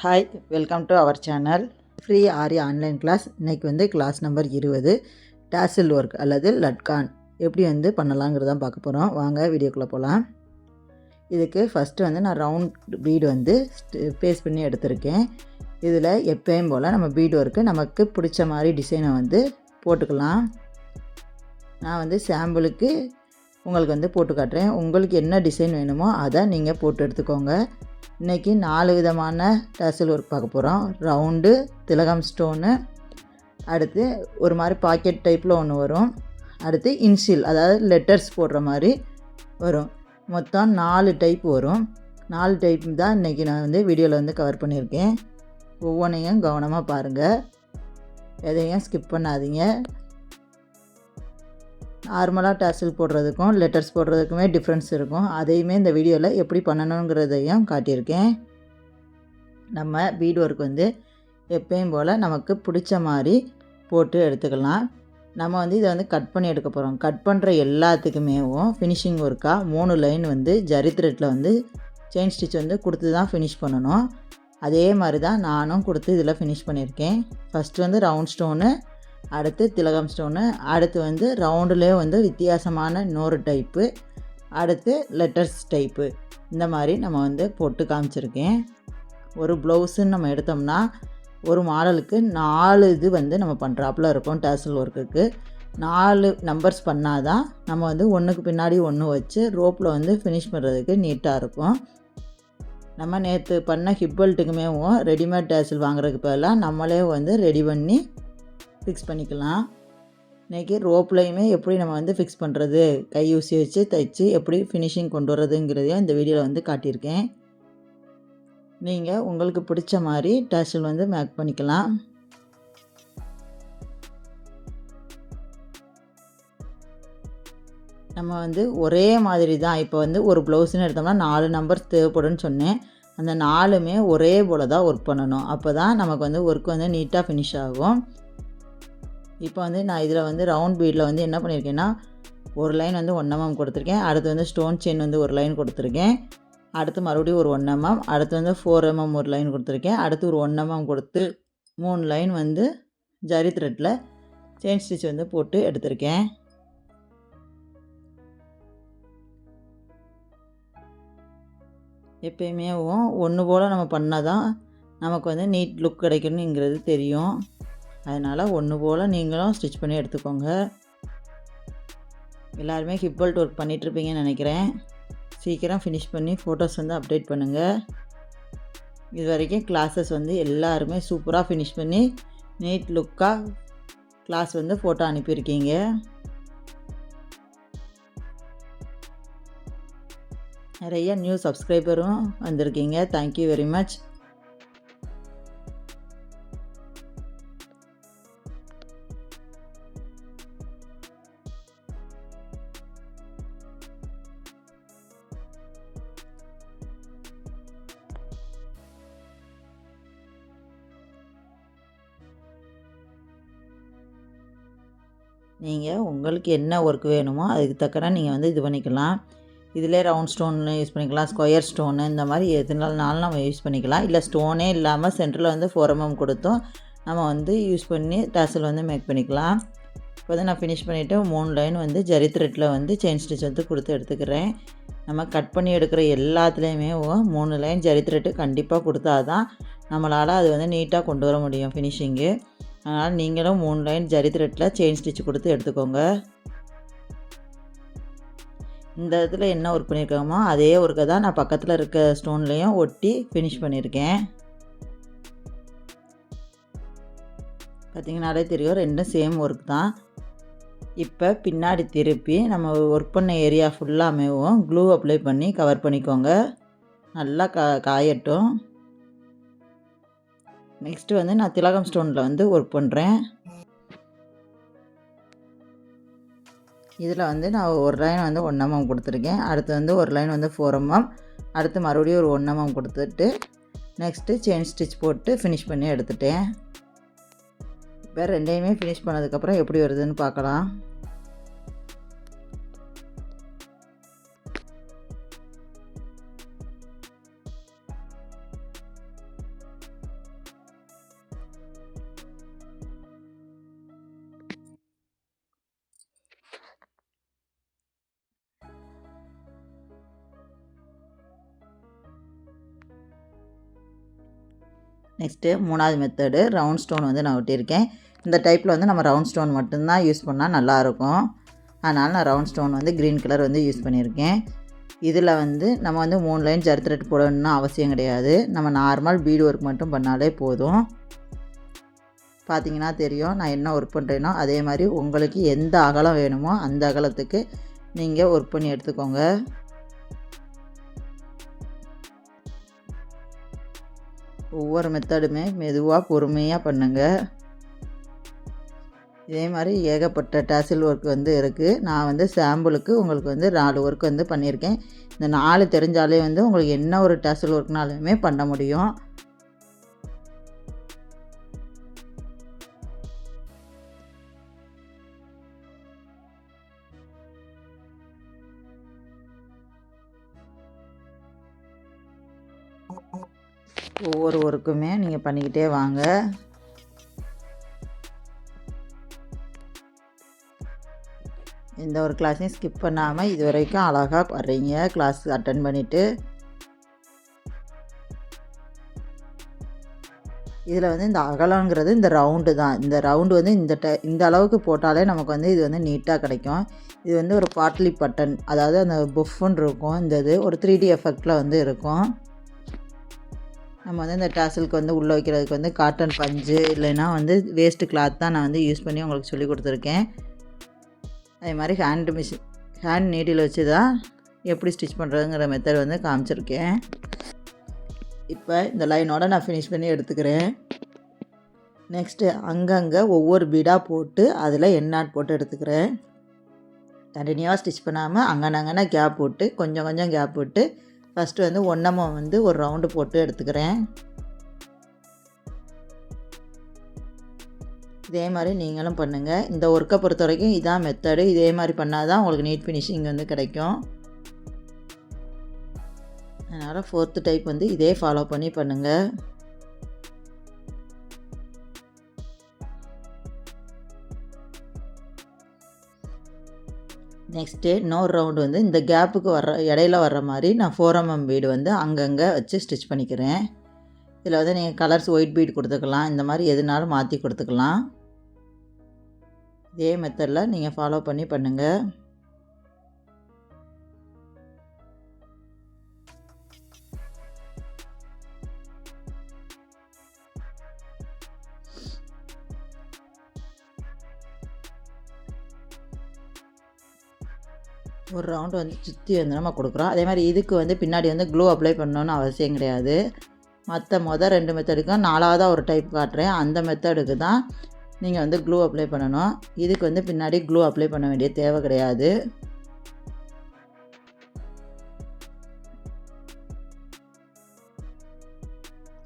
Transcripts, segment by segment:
Hi, welcome to our channel. Free Aari online class. இன்றைக்கி வந்து class number 20 dazzle work அல்லது லட்கான் எப்படி வந்து பண்ணலாங்கிறதான் பார்க்க போகிறோம். வாங்க வீடியோக்குள்ளே போகலாம். இதுக்கு ஃபஸ்ட்டு வந்து நான் ரவுண்ட் பீடு வந்து பேஸ்ட் பண்ணி எடுத்திருக்கேன். இதில் எப்பயும் போல் நம்ம பீடு ஒர்க்கு நமக்கு பிடிச்ச மாதிரி டிசைனை வந்து போட்டுக்கலாம். நான் வந்து சாம்பிளுக்கு உங்களுக்கு வந்து போட்டு காட்டுறேன். உங்களுக்கு என்ன டிசைன் வேணுமோ அதை நீங்கள் போட்டு எடுத்துக்கோங்க. இன்றைக்கி 4 விதமான டாசில் ஒர்க் பார்க்க போகிறோம். ரவுண்டு, திலகம் ஸ்டோனு, அடுத்து ஒரு மாதிரி பாக்கெட் டைப்பில் ஒன்று வரும், அடுத்து இன்சில் அதாவது லெட்டர்ஸ் போடுற மாதிரி வரும். மொத்தம் 4 டைப் வரும். 4 டைப் தான் இன்றைக்கி நான் வந்து வீடியோவில் வந்து கவர் பண்ணியிருக்கேன். ஒவ்வொன்றையும் கவனமாக பாருங்கள், எதையும் ஸ்கிப் பண்ணாதீங்க. நார்மலாக டாசில் போடுறதுக்கும் லெட்டர்ஸ் போடுறதுக்குமே டிஃப்ரென்ஸ் இருக்கும். அதையுமே இந்த வீடியோவில் எப்படி பண்ணணுங்கிறதையும் காட்டியிருக்கேன். நம்ம பீட் ஒர்க் வந்து எப்பயும் போல் நமக்கு பிடிச்ச மாதிரி போட்டு எடுத்துக்கலாம். நம்ம வந்து இதை வந்து கட் பண்ணி எடுக்க போகிறோம். கட் பண்ணுற எல்லாத்துக்குமே ஃபினிஷிங் ஒர்க்காக 3 லைன் வந்து ஜரி த்ரெட்டில் வந்து செயின் ஸ்டிச் வந்து கொடுத்து தான் ஃபினிஷ் பண்ணணும். அதே மாதிரி தான் நானும் கொடுத்து இதில் ஃபினிஷ் பண்ணியிருக்கேன். ஃபஸ்ட்டு வந்து ரவுண்ட் ஸ்டோனு, அடுத்து திலகம் ஸ்டோனு, அடுத்து வந்து ரவுண்டுலேயே வந்து வித்தியாசமான இன்னொரு டைப்பு, அடுத்து லெட்டர்ஸ் டைப்பு. இந்த மாதிரி நம்ம வந்து போட்டு காமிச்சிருக்கேன். ஒரு ப்ளவுஸுன்னு நம்ம எடுத்தோம்னா ஒரு மாடலுக்கு 4 இது வந்து நம்ம பண்ணுறாப்புல இருக்கும். டாசில் ஒர்க்குக்கு 4 நம்பர்ஸ் பண்ணால் தான் நம்ம வந்து ஒன்றுக்கு பின்னாடி ஒன்று வச்சு ரோப்பில் வந்து ஃபினிஷ் பண்ணுறதுக்கு நீட்டாக இருக்கும். நம்ம நேற்று பண்ண ஹிப் பெல்ட்டுக்குமே ரெடிமேட் டாசில் வாங்குறதுக்கு பதிலாக நம்மளே வந்து ரெடி பண்ணி ஃபிக்ஸ் பண்ணிக்கலாம். இன்றைக்கி ரோப்லையுமே எப்படி நம்ம வந்து ஃபிக்ஸ் பண்ணுறது, கை ஊசி வச்சு தைச்சி எப்படி ஃபினிஷிங் கொண்டு வரதுங்கிறதையும் இந்த வீடியோவில் வந்து காட்டியிருக்கேன். நீங்கள் உங்களுக்கு பிடிச்ச மாதிரி டாசில் வந்து மேக் பண்ணிக்கலாம். நம்ம வந்து ஒரே மாதிரி தான். இப்போ வந்து ஒரு ப்ளவுஸ்ன்னு எடுத்தோம்னா 4 நம்பர்ஸ் தேவைப்படும்னு சொன்னேன். அந்த 4மே ஒரே போல் தான் ஒர்க் பண்ணணும். அப்போ தான் நமக்கு வந்து ஒர்க் வந்து நீட்டாக ஃபினிஷ் ஆகும். இப்போ வந்து நான் இதில் வந்து ரவுண்ட் பீடில் வந்து என்ன பண்ணியிருக்கேன்னா, ஒரு லைன் வந்து 1 mm கொடுத்துருக்கேன். அடுத்து வந்து ஸ்டோன் செயின் வந்து ஒரு லைன் கொடுத்துருக்கேன். அடுத்து மறுபடியும் ஒரு 1 mm, அடுத்து வந்து 4 mm ஒரு லைன் கொடுத்துருக்கேன். அடுத்து ஒரு 1 mm கொடுத்து 3 லைன் வந்து ஜரி த்ரெட்டில் செயின் ஸ்டிச் வந்து போட்டு எடுத்திருக்கேன். எப்பயுமே ஒன்று போல் நம்ம பண்ணால் தான் நமக்கு வந்து நீட் லுக் கிடைக்கணுங்கிறது தெரியும். அதனால் ஒன்று போல் நீங்களும் ஸ்டிச் பண்ணி எடுத்துக்கோங்க. எல்லாருமே ஹிப் பெல்ட் ஒர்க் பண்ணிகிட்ருப்பீங்கன்னு நினைக்கிறேன். சீக்கிரம் ஃபினிஷ் பண்ணி ஃபோட்டோஸ் வந்து அப்டேட் பண்ணுங்கள். இது வரைக்கும் கிளாஸஸ் வந்து எல்லாருமே சூப்பராக ஃபினிஷ் பண்ணி நீட் லுக்காக கிளாஸ் வந்து ஃபோட்டோ அனுப்பியிருக்கீங்க. நிறைய நியூ சப்ஸ்கிரைபரும் வந்திருக்கீங்க. Thank you very much. நீங்கள் உங்களுக்கு என்ன ஒர்க் வேணுமோ அதுக்கு தக்கன நீங்கள் வந்து இது பண்ணிக்கலாம். இதிலே ரவுண்ட் ஸ்டோன்னு யூஸ் பண்ணிக்கலாம், ஸ்கொயர் ஸ்டோனு, இந்த மாதிரி எதுனாலும் நம்ம யூஸ் பண்ணிக்கலாம். இல்லை ஸ்டோனே இல்லாமல் சென்டரில் வந்து 4 mm கொடுத்தும் நம்ம வந்து யூஸ் பண்ணி டாசில் வந்து மேக் பண்ணிக்கலாம். இப்போ வந்து நான் ஃபினிஷ் பண்ணிவிட்டு 3 லைன் வந்து ஜரி த்ரெட்டில் வந்து செயின் ஸ்டிச் வந்து கொடுத்து எடுத்துக்கிறேன். நம்ம கட் பண்ணி எடுக்கிற எல்லாத்துலேயுமே 3 லைன் ஜரி த்ரெட்டு கண்டிப்பாக கொடுத்தா தான் நம்மளால் அது வந்து நீட்டாக கொண்டு வர முடியும் ஃபினிஷிங்கு. அதனால் நீங்களும் 3 லைன் ஜரி த்ரெட்டில் செயின் ஸ்டிச் கொடுத்து எடுத்துக்கோங்க. இந்த இடத்துல என்ன ஒர்க் பண்ணியிருக்கோமோ அதே ஒர்க்கை தான் நான் பக்கத்தில் இருக்க ஸ்டோன்லேயும் ஒட்டி ஃபினிஷ் பண்ணியிருக்கேன். பார்த்திங்கனாலே தெரியும், ரெண்டும் சேம் ஒர்க் தான். இப்போ பின்னாடி திருப்பி நம்ம ஒர்க் பண்ண ஏரியா ஃபுல்லாமே க்ளூ அப்ளை பண்ணி கவர் பண்ணிக்கோங்க. நல்லா காயட்டும். நெக்ஸ்ட்டு வந்து நான் திலகம் ஸ்டோனில் வந்து ஒர்க் பண்ணுறேன். இதில் வந்து நான் ஒரு லைன் வந்து 1 mm கொடுத்துருக்கேன். அடுத்து வந்து ஒரு லைன் வந்து 4 mm, அடுத்து மறுபடியும் ஒரு 1 mm கொடுத்துட்டு நெக்ஸ்ட்டு செயின் ஸ்டிச் போட்டு ஃபினிஷ் பண்ணி எடுத்துட்டேன். இப்போ ரெண்டையுமே ஃபினிஷ் பண்ணதுக்கப்புறம் எப்படி வருதுன்னு பார்க்கலாம். நெக்ஸ்ட்டு 3வது மெத்தடு ரவுண்ட் ஸ்டோன் வந்து நான் ஒட்டியிருக்கேன். இந்த டைப்பில் வந்து நம்ம ரவுண்ட் ஸ்டோன் மட்டும்தான் யூஸ் பண்ணால் நல்லாயிருக்கும். அதனால் நான் ரவுண்ட் ஸ்டோன் வந்து க்ரீன் கலர் வந்து யூஸ் பண்ணியிருக்கேன். இதில் வந்து நம்ம வந்து 3 லைன் ஜரி த்ரெட் போடணும்னு அவசியம் கிடையாது. நம்ம நார்மல் பீடு ஒர்க் மட்டும் பண்ணாலே போதும். பார்த்திங்கன்னா தெரியும் நான் என்ன ஒர்க் பண்ணுறேனோ அதே மாதிரி உங்களுக்கு எந்த அகலம் வேணுமோ அந்த அகலத்துக்கு நீங்கள் ஒர்க் பண்ணி எடுத்துக்கோங்க. ஒவ்வொரு மெத்தடுமே மெதுவாக பொறுமையாக பண்ணுங்கள். இதே மாதிரி ஏகப்பட்ட டாசில் ஒர்க் வந்து இருக்குது. நான் வந்து சாம்பிளுக்கு உங்களுக்கு வந்து 4 ஒர்க் வந்து பண்ணியிருக்கேன். இந்த 4 தெரிஞ்சாலே வந்து உங்களுக்கு என்ன ஒரு டாசில் ஒர்க்னாலுமே பண்ண முடியும். ஒவ்வொரு ஒர்க்குமே நீங்கள் பண்ணிக்கிட்டே வாங்க. எந்த ஒரு கிளாஸையும் ஸ்கிப் பண்ணாமல் இது வரைக்கும் அழகாக வர்றீங்க. கிளாஸ் அட்டன் பண்ணிவிட்டு இதில் வந்து இந்த அகலங்கிறது இந்த ரவுண்டு தான். இந்த ரவுண்டு வந்து இந்த அளவுக்கு போட்டாலே நமக்கு வந்து இது வந்து நீட்டாக கிடைக்கும். இது வந்து ஒரு பாட்லி பட்டன், அதாவது அந்த புஃப்னு இருக்கும். இந்த இது ஒரு 3D எஃபெக்டில் வந்து இருக்கும். நம்ம வந்து இந்த டாசலுக்கு வந்து உள்ளே வைக்கிறதுக்கு வந்து காட்டன் பஞ்சு இல்லைன்னா வந்து வேஸ்ட்டு கிளாத் தான் நான் வந்து யூஸ் பண்ணி உங்களுக்கு சொல்லி கொடுத்துருக்கேன். அதே மாதிரி ஹேண்ட் நீடில் வச்சு தான் எப்படி ஸ்டிச் பண்ணுறதுங்கிற மெத்தட் வந்து காமிச்சிருக்கேன். இப்போ இந்த லைனோட நான் ஃபினிஷ் பண்ணி எடுத்துக்கிறேன். நெக்ஸ்ட்டு அங்கங்கே ஒவ்வொரு பீடாக போட்டு அதில் எண்ணாட் போட்டு எடுத்துக்கிறேன். கண்டினியூவாக ஸ்டிச் பண்ணாமல் அங்கனங்கன்னா கேப் போட்டு கொஞ்சம் கொஞ்சம் கேப் விட்டு ஃபஸ்ட்டு வந்து ஒன்றமாக வந்து ஒரு ரவுண்டு போட்டு எடுத்துக்கிறேன். இதே மாதிரி நீங்களும் பண்ணுங்கள். இந்த ஒர்க்கை பொறுத்த வரைக்கும் இதான் மெத்தடு. இதே மாதிரி பண்ணால் தான் உங்களுக்கு நீட் ஃபினிஷிங் வந்து கிடைக்கும். அதனால் 4th டைப் வந்து இதே ஃபாலோ பண்ணி பண்ணுங்கள். நெக்ஸ்ட்டு இன்னொரு ரவுண்டு வந்து இந்த கேப்புக்கு இடையில வர்ற மாதிரி நான் 4mm பீடு வந்து அங்கங்கே வச்சு ஸ்டிச் பண்ணிக்கிறேன். இதில் வந்து நீங்கள் கலர்ஸ் ஒயிட் பீட் கொடுத்துக்கலாம், இந்த மாதிரி எதுனாலும் மாற்றி கொடுத்துக்கலாம். இதே மெத்தடில் நீங்கள் ஃபாலோ பண்ணி பண்ணுங்கள். ஒரு ரவுண்டு வந்து சுற்றி வந்து நம்ம கொடுக்குறோம். அதே மாதிரி இதுக்கு வந்து பின்னாடி வந்து க்ளூ அப்ளை பண்ணணுன்னு அவசியம் கிடையாது. மற்ற 2 மெத்தடுக்கும் 4வதாக ஒரு டைப் காட்டுறேன். அந்த மெத்தடுக்கு தான் நீங்கள் வந்து க்ளூ அப்ளை பண்ணணும். இதுக்கு வந்து பின்னாடி க்ளூ அப்ளை பண்ண வேண்டிய தேவை கிடையாது.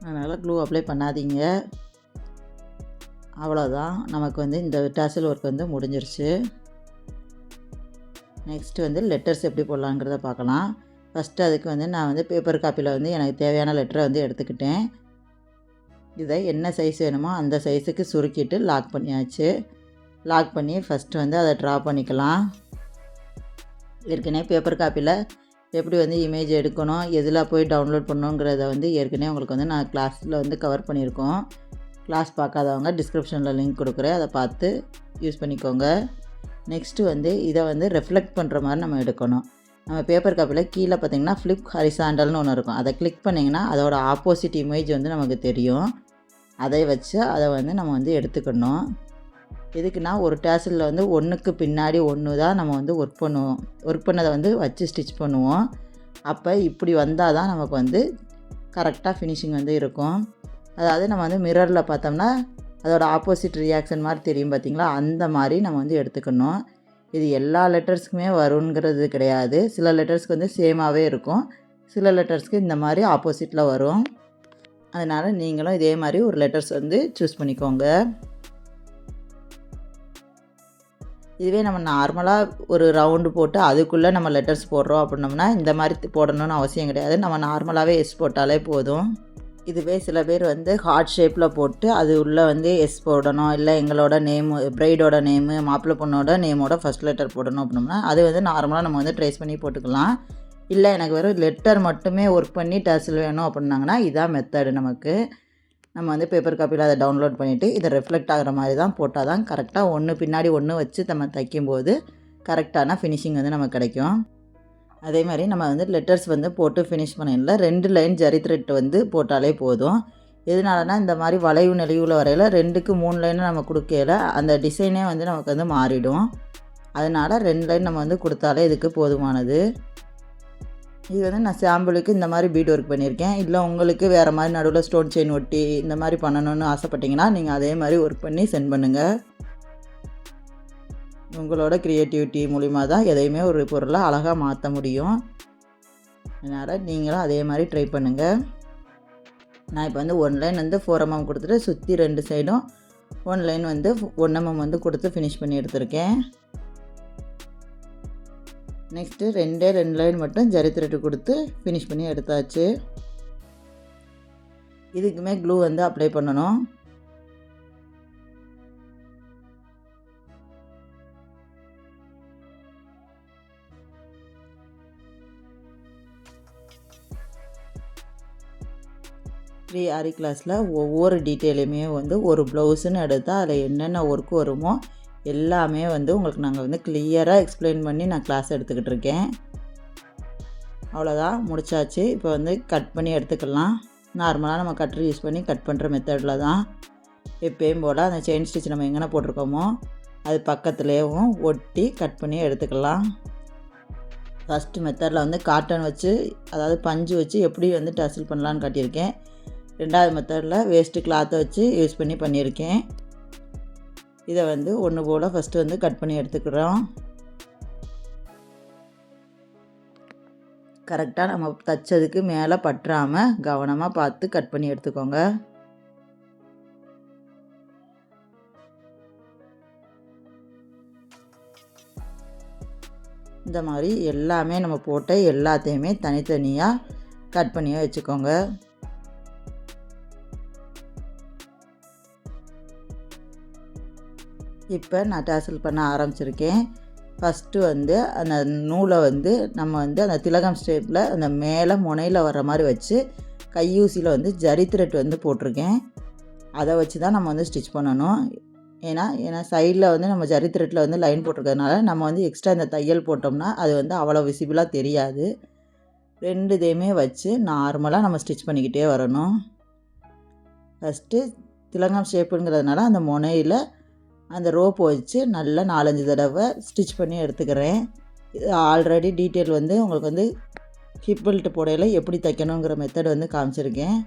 அதனால் க்ளூ அப்ளை பண்ணாதீங்க. அவ்வளோதான், நமக்கு வந்து இந்த டாசல் ஒர்க் வந்து முடிஞ்சிருச்சு. நெக்ஸ்ட்டு வந்து லெட்டர்ஸ் எப்படி போடலாங்கிறத பார்க்கலாம். ஃபஸ்ட்டு அதுக்கு வந்து நான் வந்து பேப்பர் காப்பியில் வந்து எனக்கு தேவையான லெட்டரை வந்து எடுத்துக்கிட்டேன். இதை என்ன சைஸ் வேணுமோ அந்த சைஸுக்கு சுருக்கிட்டு லாக் பண்ணியாச்சு. லாக் பண்ணி ஃபஸ்ட்டு வந்து அதை ட்ரா பண்ணிக்கலாம். ஏற்கனவே பேப்பர் காப்பியில் எப்படி வந்து இமேஜ் எடுக்கணும், எதில் போய் டவுன்லோட் பண்ணணுங்கிறத வந்து ஏற்கனவே உங்களுக்கு வந்து நான் கிளாஸில் வந்து கவர் பண்ணியிருக்கோம். கிளாஸ் பார்க்காதவங்க டிஸ்கிரிப்ஷனில் லிங்க் கொடுக்குறேன், அதை பார்த்து யூஸ் பண்ணிக்கோங்க. நெக்ஸ்ட்டு வந்து இதை வந்து ரெஃப்ளெக்ட் பண்ணுற மாதிரி நம்ம எடுக்கணும். நம்ம பேப்பர் காப்பியில் கீழே பார்த்திங்கன்னா ஃப்ளிப் ஹரிசாண்டல்னு ஒன்று இருக்கும். அதை கிளிக் பண்ணிங்கன்னா அதோட ஆப்போசிட் இமேஜ் வந்து நமக்கு தெரியும். அதை வச்சு அதை வந்து நம்ம வந்து எடுத்துக்கணும். எதுக்குன்னா ஒரு டேசலில் வந்து ஒன்றுக்கு பின்னாடி ஒன்று தான் நம்ம வந்து ஒர்க் பண்ணுவோம். ஒர்க் பண்ணதை வந்து வச்சு ஸ்டிச் பண்ணுவோம். அப்போ இப்படி வந்தால் தான் நமக்கு வந்து கரெக்டாக ஃபினிஷிங் வந்து இருக்கும். அதாவது நம்ம வந்து மிரரில் பார்த்தோம்னா அதோட ஆப்போசிட் ரியாக்ஷன் மாதிரி தெரியும் பார்த்திங்களா, அந்த மாதிரி நம்ம வந்து எடுத்துக்கணும். இது எல்லா லெட்டர்ஸ்க்குமே வருங்கிறது கிடையாது. சில லெட்டர்ஸ்க்கு வந்து சேமாகவே இருக்கும், சில லெட்டர்ஸ்க்கு இந்த மாதிரி ஆப்போசிட்டில் வரும். அதனால் நீங்களும் இதே மாதிரி ஒரு லெட்டர்ஸ் வந்து சூஸ் பண்ணிக்கோங்க. இதுவே நம்ம நார்மலாக ஒரு ரவுண்டு போட்டு அதுக்குள்ளே நம்ம லெட்டர்ஸ் போடுறோம் அப்படின்னோம்னா இந்த மாதிரி போடணும்னு அவசியம் கிடையாது. நம்ம நார்மலாகவே எஸ் போட்டாலே போதும். இதுவே சில பேர் வந்து ஹார்ட் ஷேப்பில் போட்டு அது உள்ளே வந்து எஸ் போடணும், இல்லை எங்களோட நேமு, பிரைடோட நேமு, மாப்பிள்ளை பொண்ணோட நேமோட ஃபஸ்ட் லெட்டர் போடணும் அப்படின்னோம்னா அது வந்து நார்மலாக நம்ம வந்து ட்ரேஸ் பண்ணி போட்டுக்கலாம். இல்லை எனக்கு வெறும் லெட்டர் மட்டுமே ஒர்க் பண்ணி டேசல் வேணும் அப்படின்னாங்கன்னா இதான் மெத்தடு. நமக்கு நம்ம வந்து பேப்பர் காப்பியில் அதை டவுன்லோட் பண்ணிவிட்டு இதை ரிஃப்ளெக்ட் ஆகிற மாதிரி தான் போட்டால் தான் கரெக்டாக ஒன்று பின்னாடி ஒன்று வச்சு நம்ம தைக்கும்போது கரெக்டான ஃபினிஷிங் வந்து நமக்கு கிடைக்கும். அதே மாதிரி நம்ம வந்து லெட்டர்ஸ் வந்து போட்டு ஃபினிஷ் பண்ணிடல 2 லைன் ஜரி த்ரெட் வந்து போட்டாலே போதும். எதனாலனா இந்த மாதிரி வளைவு நெளிவில் வரையில் 2க்கு 3 லைனை நம்ம கொடுக்கையில் அந்த டிசைனே வந்து நமக்கு வந்து மாறிடும். அதனால் 2 லைன் நம்ம வந்து கொடுத்தாலே இதுக்கு போதுமானது. இது வந்து நான் சாம்பிளுக்கு இந்த மாதிரி பீட் ஒர்க் பண்ணியிருக்கேன். இல்லை உங்களுக்கு வேறு மாதிரி நடுவில் ஸ்டோன் செயின் ஒட்டி இந்த மாதிரி பண்ணணும்னு ஆசைப்பட்டீங்கன்னா நீங்கள் அதே மாதிரி ஒர்க் பண்ணி சென்ட் பண்ணுங்கள். உங்களோட க்ரியேட்டிவிட்டி மூலிமா தான் எதையுமே ஒரு பொருளை அழகாக மாற்ற முடியும். அதனால் நீங்களும் அதே மாதிரி ட்ரை பண்ணுங்கள். நான் இப்போ வந்து 1 லைன் வந்து 4 mm கொடுத்துட்டு சுற்றி 2 சைடும் 1 லைன் வந்து 1 mm வந்து கொடுத்து ஃபினிஷ் பண்ணி எடுத்திருக்கேன். நெக்ஸ்ட்டு 2 லைன் மட்டும் ஜரி த்ரெட்டு கொடுத்து ஃபினிஷ் பண்ணி எடுத்தாச்சு. இதுக்குமே க்ளூ வந்து அப்ளை பண்ணணும். ப்ரீ ஆரி கிளாஸில் ஒவ்வொரு டீட்டெயிலுமே வந்து ஒரு ப்ளவுஸுன்னு எடுத்தால் அதில் என்னென்ன ஒர்க் வருமோ எல்லாமே வந்து உங்களுக்கு நாங்கள் வந்து கிளியராக எக்ஸ்பிளைன் பண்ணி நான் கிளாஸ் எடுத்துக்கிட்டு இருக்கேன். அவ்வளோதான், முடிச்சாச்சு. இப்போ வந்து கட் பண்ணி எடுத்துக்கலாம். நார்மலாக நம்ம கட்டர் யூஸ் பண்ணி கட் பண்ணுற மெத்தடில் தான் எப்பயும் போல் அந்த செயின் ஸ்டிச் நம்ம எங்கே போட்டிருக்கோமோ அது பக்கத்துலேயும் ஒட்டி கட் பண்ணி எடுத்துக்கலாம். ஃபஸ்ட்டு மெத்தடில் வந்து காட்டன் வச்சு அதாவது பஞ்சு வச்சு எப்படி வந்து டசில் பண்ணலான்னு காட்டியிருக்கேன். 2வது மெத்தடில் வேஸ்ட்டு கிளாத்தை வச்சு யூஸ் பண்ணி பண்ணியிருக்கேன். இதை வந்து ஒன்று போல் ஃபஸ்ட்டு வந்து கட் பண்ணி எடுத்துக்கிறோம். கரெக்டாக நம்ம தைச்சதுக்கு மேலே பற்றாமல் கவனமாக பார்த்து கட் பண்ணி எடுத்துக்கோங்க. இந்த மாதிரி எல்லாமே நம்ம போட்ட எல்லாத்தையுமே தனித்தனியாக கட் பண்ணியே வச்சுக்கோங்க. இப்போ நான் டேசல் பண்ண ஆரம்பிச்சிருக்கேன். ஃபஸ்ட்டு வந்து அந்த நூலை வந்து நம்ம வந்து அந்த திலகம் ஸ்டேப்பில் அந்த மேலே முனையில் வர்ற மாதிரி வச்சு கையூசியில் வந்து ஜரி த்ரெட் வந்து போட்டிருக்கேன். அதை வச்சு தான் நம்ம வந்து ஸ்டிச் பண்ணணும். ஏன்னா சைடில் வந்து நம்ம ஜரி த்ரெட்டில் வந்து லைன் போட்டிருக்கிறதுனால நம்ம வந்து எக்ஸ்ட்ரா இந்த தையல் போட்டோம்னா அது வந்து அவ்வளோ விசிபிளாக தெரியாது. 2 இதையுமே வச்சு நார்மலாக நம்ம ஸ்டிச் பண்ணிக்கிட்டே வரணும். ஃபஸ்ட்டு திலகம் ஷேப்புங்கிறதுனால அந்த முனையில் அந்த ரோப் வச்சு நல்லா 4-5 தடவை ஸ்டிச் பண்ணி எடுத்துக்கிறேன். இது ஆல்ரெடி டீட்டெயில் வந்து உங்களுக்கு வந்து ஹிப் பெல்ட் போடையில் எப்படி தைக்கணுங்கிற மெத்தட் வந்து காமிச்சிருக்கேன்.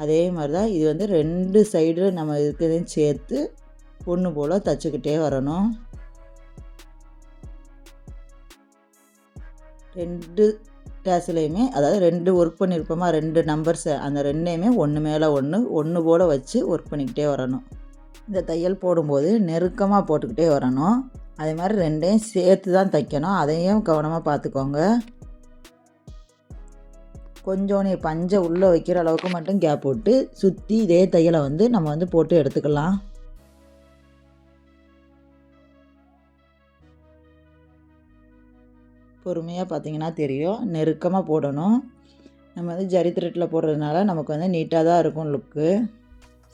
அதே மாதிரி தான் இது வந்து 2 சைடு நம்ம இருக்கிறதையும் சேர்த்து ஒன்று போல் தைச்சிக்கிட்டே வரணும். 2 டேஸ்லையுமே அதாவது 2 ஒர்க் பண்ணியிருப்போமா 2 நம்பர்ஸை அந்த 2யுமே ஒன்று மேலே ஒன்று போல் வச்சு ஒர்க் பண்ணிக்கிட்டே வரணும். இந்த தையல் போடும்போது நெருக்கமாக போட்டுக்கிட்டே வரணும். அதே மாதிரி 2யும் சேர்த்து தான் தைக்கணும். அதையும் கவனமாக பார்த்துக்கோங்க. கொஞ்சம் நீ பஞ்சை உள்ளே வைக்கிற அளவுக்கு மட்டும் கேப் விட்டு சுற்றி இதே தையலை வந்து நம்ம வந்து போட்டு எடுத்துக்கலாம். பொறுமையாக பார்த்தீங்கன்னா தெரியும். நெருக்கமாக போடணும். நம்ம வந்து ஜரி த்ரெட்டில் போடுறதுனால நமக்கு வந்து நீட்டாக தான் இருக்கும் லுக்கு.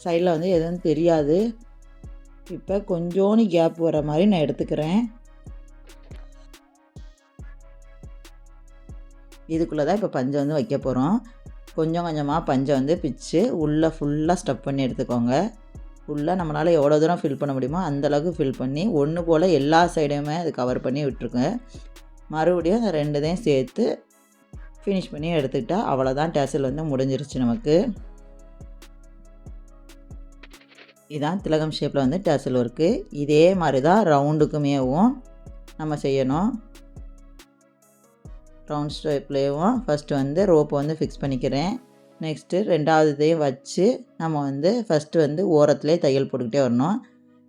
சைடில் வந்து எதுவும் தெரியாது. இப்போ கொஞ்சோண்டு கேப் வர மாதிரி நான் எடுத்துக்கிறேன். இதுக்குள்ளே தான் இப்போ பஞ்சை வந்து வைக்க போகிறோம். கொஞ்சம் கொஞ்சமாக பஞ்சை வந்து பிச்சு உள்ளே ஃபுல்லாக ஸ்டஃப் பண்ணி எடுத்துக்கோங்க. உள்ளே நம்மளால் எவ்வளோ தூரம் ஃபில் பண்ண முடியுமோ அந்தளவுக்கு ஃபில் பண்ணி ஒன்று போல் எல்லா சைடையுமே அது கவர் பண்ணி விட்டுருங்க. மறுபடியும் அந்த 2தையும் சேர்த்து ஃபினிஷ் பண்ணி எடுத்துக்கிட்டால் அவ்வளோதான். டேசல் வந்து முடிஞ்சிருச்சு நமக்கு. இதான் திலகம் ஷேப்பில் வந்து டேசல் ஒர்க்கு. இதே மாதிரி தான் ரவுண்டுக்குமேவும் நம்ம செய்யணும். ரவுண்ட் ஷேப்லேயும் ஃபஸ்ட்டு வந்து ரோப்பை வந்து ஃபிக்ஸ் பண்ணிக்கிறேன். நெக்ஸ்ட்டு 2வது இதையும் வச்சு நம்ம வந்து ஃபஸ்ட்டு வந்து ஓரத்துலேயே தையல் போட்டுக்கிட்டே வரணும்.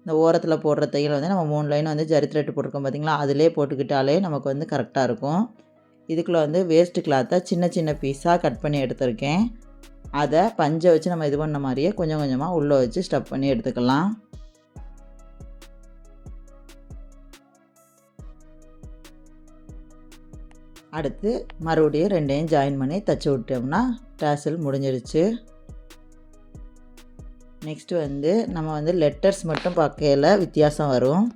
இந்த ஓரத்தில் போடுற தையல் வந்து நம்ம 3 லைன் வந்து ஜரி த்ரெட் போட்டிருக்கோம் பார்த்திங்களா, அதிலே போட்டுக்கிட்டாலே நமக்கு வந்து கரெக்டாக இருக்கும். இதுக்குள்ளே வந்து வேஸ்ட்டு கிளாத்தை சின்ன சின்ன பீஸாக கட் பண்ணி எடுத்திருக்கேன். அதை பஞ்சை வச்சு நம்ம இது பண்ண மாதிரியே கொஞ்சம் கொஞ்சமாக உள்ளே வச்சு ஸ்டஃப் பண்ணி எடுத்துக்கலாம். அடுத்து மறுபடியும் 2யும் ஜாயின் பண்ணி தைச்சி விட்டோம்னா டேசல் முடிஞ்சிருச்சு. நெக்ஸ்ட்டு வந்து நம்ம வந்து லெட்டர்ஸ் மட்டும் பார்க்கையில வித்தியாசம் வரும்.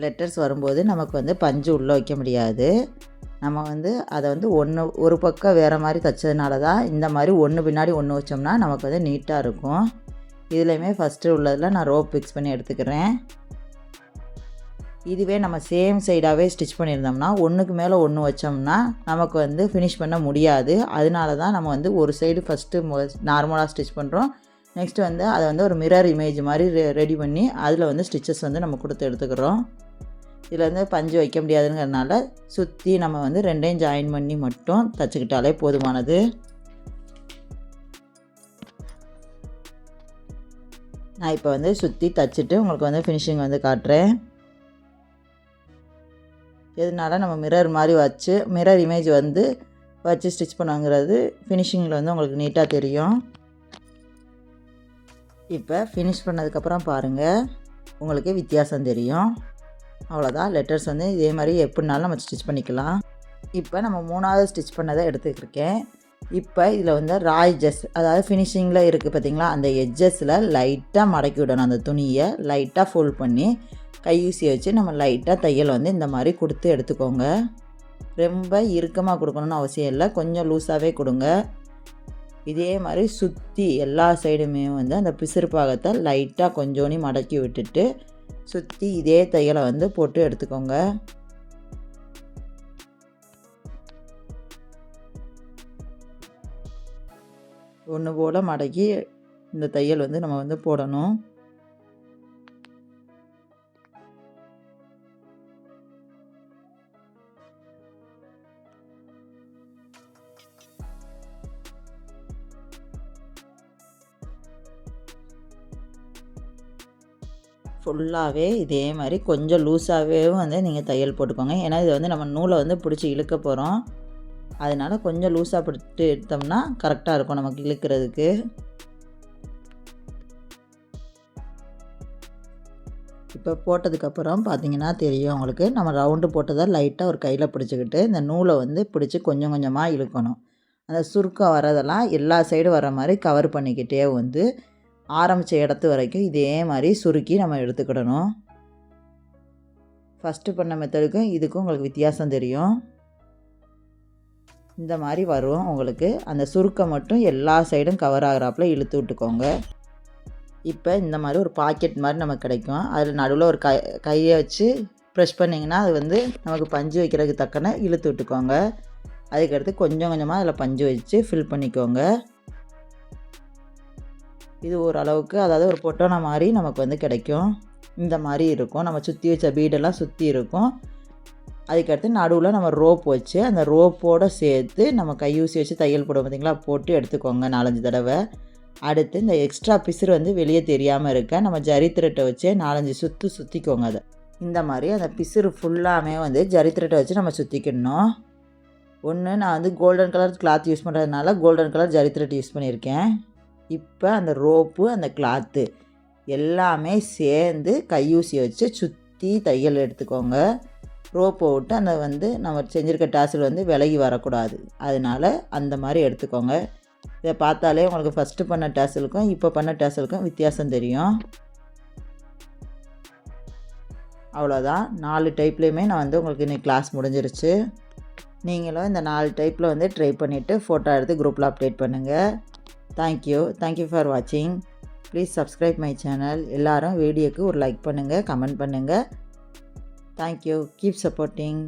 லெட்டர்ஸ் வரும்போது நமக்கு வந்து பஞ்சு உள்ளே வைக்க முடியாது. நம்ம வந்து அதை வந்து ஒரு பக்கம் வேறு மாதிரி தைச்சதுனால தான் இந்த மாதிரி ஒன்று பின்னாடி ஒன்று வச்சோம்னா நமக்கு வந்து நீட்டாக இருக்கும். இதுலேயுமே ஃபஸ்ட்டு உள்ளதில் நான் ரோப் ஃபிக்ஸ் பண்ணி எடுத்துக்கிறேன். இதுவே நம்ம சேம் சைடாகவே ஸ்டிச் பண்ணியிருந்தோம்னா ஒன்றுக்கு மேலே ஒன்று வச்சோம்னா நமக்கு வந்து ஃபினிஷ் பண்ண முடியாது. அதனால தான் நம்ம வந்து ஒரு சைடு ஃபஸ்ட்டு நார்மலாக ஸ்டிச் பண்ணுறோம். நெக்ஸ்ட்டு வந்து அதை வந்து ஒரு மிரர் இமேஜ் மாதிரி ரெடி பண்ணி அதில் வந்து ஸ்டிச்சஸ் வந்து நம்ம கொடுத்து எடுத்துக்கிறோம். இதில் வந்து பஞ்சு வைக்க முடியாதுங்கிறதுனால சுற்றி நம்ம வந்து ரெண்டையும் ஜாயின் பண்ணி மட்டும் தைச்சிக்கிட்டாலே போதுமானது. நான் இப்போ வந்து சுற்றி தைச்சிட்டு உங்களுக்கு வந்து ஃபினிஷிங் வந்து காட்டுறேன். எதனால நம்ம மிரர் மாதிரி வச்சு மிரர் இமேஜ் வந்து வச்சு ஸ்டிச் பண்ணுங்கிறது ஃபினிஷிங்கில் வந்து உங்களுக்கு நீட்டாக தெரியும். இப்போ ஃபினிஷ் பண்ணதுக்கப்புறம் பாருங்கள், உங்களுக்கு வித்தியாசம் தெரியும். அவ்வளோதான். லெட்டர்ஸ் வந்து இதே மாதிரி எப்படினாலும் நம்ம ஸ்டிச் பண்ணிக்கலாம். இப்போ நம்ம 3வது ஸ்டிச் பண்ணதை எடுத்துக்கிருக்கேன். இப்போ இதில் வந்து எட்ஜஸ், அதாவது ஃபினிஷிங்கில் இருக்குது பார்த்திங்களா, அந்த எட்ஜஸில் லைட்டாக மடக்கி விடணும். அந்த துணியை லைட்டாக ஃபோல்ட் பண்ணி கையூசி வச்சு நம்ம லைட்டாக தையல் வந்து இந்த மாதிரி கொடுத்து எடுத்துக்கோங்க. ரொம்ப இறுக்கமாக கொடுக்கணுன்னு அவசியம் இல்லை, கொஞ்சம் லூஸாகவே கொடுங்க. இதே மாதிரி சுற்றி எல்லா சைடுமே வந்து அந்த பிசுறு பாகத்தை லைட்டாக கொஞ்சோண்டி மடக்கி விட்டுட்டு சுற்றி இதே தையலை வந்து போட்டு எடுத்துக்கோங்க. ஒன்று போல் மடக்கி இந்த தையல் வந்து நம்ம வந்து போடணும். ஃபுல்லாகவே இதே மாதிரி கொஞ்சம் லூஸாகவே வந்து நீங்கள் தையல் போட்டுக்கோங்க. ஏன்னா இது வந்து நம்ம நூலை வந்து பிடிச்சி இழுக்க போகிறோம். அதனால் கொஞ்சம் லூஸாக பிடிச்சிட்டு எடுத்தோம்னா கரெக்டாக இருக்கும் நமக்கு இழுக்கிறதுக்கு. இப்போ போட்டதுக்கப்புறம் பார்த்திங்கன்னா தெரியும் உங்களுக்கு, நம்ம ரவுண்டு போட்டதை லைட்டாக ஒரு கையில் பிடிச்சிக்கிட்டு இந்த நூலை வந்து பிடிச்சி கொஞ்சம் கொஞ்சமாக இழுக்கணும். அந்த சுருக்கம் வரதெல்லாம் எல்லா சைடும் வர மாதிரி கவர் பண்ணிக்கிட்டே வந்து ஆரம்பித்த இடத்து வரைக்கும் இதே மாதிரி சுருக்கி நம்ம எடுத்துக்கிடணும். ஃபஸ்ட்டு பண்ண மெத்தடுக்கும் இதுக்கும் உங்களுக்கு வித்தியாசம் தெரியும். இந்த மாதிரி வரும் உங்களுக்கு. அந்த சுருக்கம் மட்டும் எல்லா சைடும் கவர் ஆகிறாப்புல இழுத்து விட்டுக்கோங்க. இப்போ இந்த மாதிரி ஒரு பாக்கெட் மாதிரி நமக்கு கிடைக்கும். அதில் நடுவில் ஒரு கையை வச்சு ப்ரெஷ் பண்ணிங்கன்னா அது வந்து நமக்கு பஞ்சு வைக்கிறதுக்கு தக்கன இழுத்து விட்டுக்கோங்க. அதுக்கடுத்து கொஞ்சம் கொஞ்சமாக அதில் பஞ்சு வச்சு ஃபில் பண்ணிக்கோங்க. இது ஓரளவுக்கு, அதாவது ஒரு பொட்டோனா மாதிரி நமக்கு வந்து கிடைக்கும். இந்த மாதிரி இருக்கும். நம்ம சுற்றி வச்ச பீடெல்லாம் சுற்றி இருக்கும். அதுக்கடுத்து நடுவில் நம்ம ரோப் வச்சு அந்த ரோப்போடு சேர்த்து நம்ம கையூசி வச்சு தையல் போடுவோம் பார்த்திங்களா, போட்டு எடுத்துக்கோங்க 4-5 தடவை. அடுத்து இந்த எக்ஸ்ட்ரா பிசுறு வந்து வெளியே தெரியாமல் இருக்க நம்ம ஜரி த்ரெட்டை வச்சு 4-5 சுற்றிக்கோங்க. அதை இந்த மாதிரி அந்த பிசுறு ஃபுல்லாமே வந்து ஜரி த்ரெட்டை வச்சு நம்ம சுற்றிக்கணும். நான் வந்து கோல்டன் கலர் கிளாத் யூஸ் பண்ணுறதுனால golden colour zari thread use பண்ணியிருக்கேன். இப்போ அந்த ரோப்பு அந்த கிளாத்து எல்லாமே சேர்ந்து கையூசி வச்சு சுற்றி தையல் எடுத்துக்கோங்க. ரோப்பை விட்டு அந்த வந்து நம்ம செஞ்சுருக்க டாசல் வந்து விலகி வரக்கூடாது. அதனால் அந்த மாதிரி எடுத்துக்கோங்க. இதை பார்த்தாலே உங்களுக்கு ஃபஸ்ட்டு பண்ண டாசலுக்கும் இப்போ பண்ண டாசலுக்கும் வித்தியாசம் தெரியும். அவ்வளோதான். 4 டைப்லேயுமே நான் வந்து உங்களுக்கு இன்றைக்கி கிளாஸ் முடிஞ்சிருச்சு. நீங்களும் இந்த 4 டைப்பில் வந்து ட்ரை பண்ணிவிட்டு ஃபோட்டோ எடுத்து குரூப்பில் அப்டேட் பண்ணுங்கள். Thank you for watching. Please subscribe my channel. எல்லாரும் வீடியோக்கு ஒரு லைக் பண்ணுங்கள், கமெண்ட் பண்ணுங்கள். Thank you. Keep supporting.